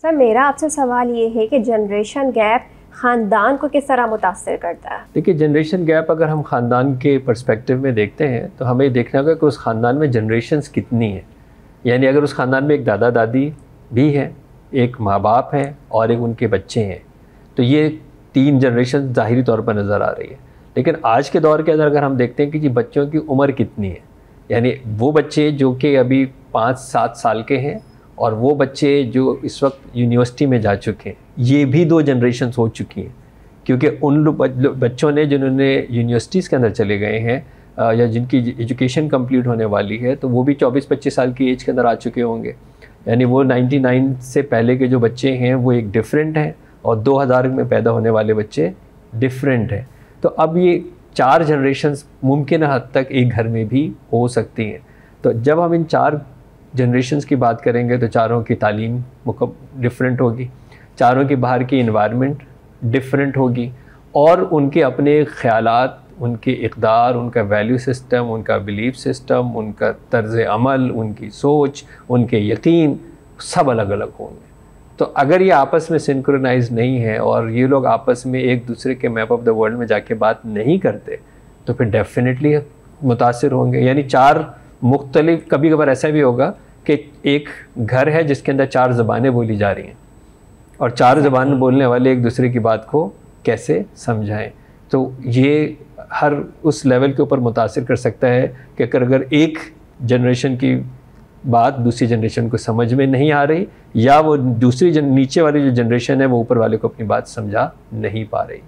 Sir मेरा आपसे सवाल ये है कि जनरेशन गैप ख़ानदान को किस तरह मुतासर करता है? देखिए, जनरेशन गैप अगर हम ख़ानदान के पर्सपेक्टिव में देखते हैं तो हमें देखना होगा कि उस ख़ानदान में जनरेशन्स कितनी हैं। यानी अगर उस ख़ानदान में एक दादा दादी भी हैं, एक माँ बाप हैं और एक उनके बच्चे हैं, तो ये 3 जनरेशन ज़ाहिरी तौर पर नज़र आ रही है। लेकिन आज के दौर के अंदर अगर हम देखते हैं कि जी बच्चों की उम्र कितनी है, यानी वो बच्चे जो कि अभी 5-7 साल के हैं और वो बच्चे जो इस वक्त यूनिवर्सिटी में जा चुके हैं, ये भी 2 जनरेशन्स हो चुकी हैं। क्योंकि उन बच्चों ने जिन्होंने यूनिवर्सिटीज़ के अंदर चले गए हैं या जिनकी एजुकेशन कंप्लीट होने वाली है, तो वो भी 24-25 साल की एज के अंदर आ चुके होंगे। यानी वो 99 से पहले के जो बच्चे हैं वो एक डिफरेंट हैं और 2000 में पैदा होने वाले बच्चे डिफरेंट हैं। तो अब ये 4 जनरेशन्स मुमकिन हद तक एक घर में भी हो सकती हैं। तो जब हम इन 4 जनरेशन्स की बात करेंगे तो चारों की तालीम डिफरेंट होगी, चारों की बाहर की इन्वायरमेंट डिफरेंट होगी और उनके अपने ख़यालात, उनके इक़दार, उनका वैल्यू सिस्टम, उनका बिलीफ सिस्टम, उनका तर्ज़ अमल, उनकी सोच, उनके यकीन सब अलग अलग होंगे। तो अगर ये आपस में सिंक्रोनाइज नहीं है और ये लोग आपस में एक दूसरे के मैप ऑफ द वर्ल्ड में जाके बात नहीं करते तो फिर डेफिनेटली मुतासिर होंगे। यानी 4 मुख्तलिफ, कभी कभार ऐसा भी होगा कि एक घर है जिसके अंदर 4 ज़बानें बोली जा रही हैं और 4 ज़बान बोलने वाले एक दूसरे की बात को कैसे समझाएं। तो ये हर उस लेवल के ऊपर मुतासिर कर सकता है कि अगर एक जनरेशन की बात दूसरी जनरेशन को समझ में नहीं आ रही या वो दूसरी नीचे वाली जो जनरेशन है वो ऊपर वाले को अपनी बात समझा नहीं पा रही।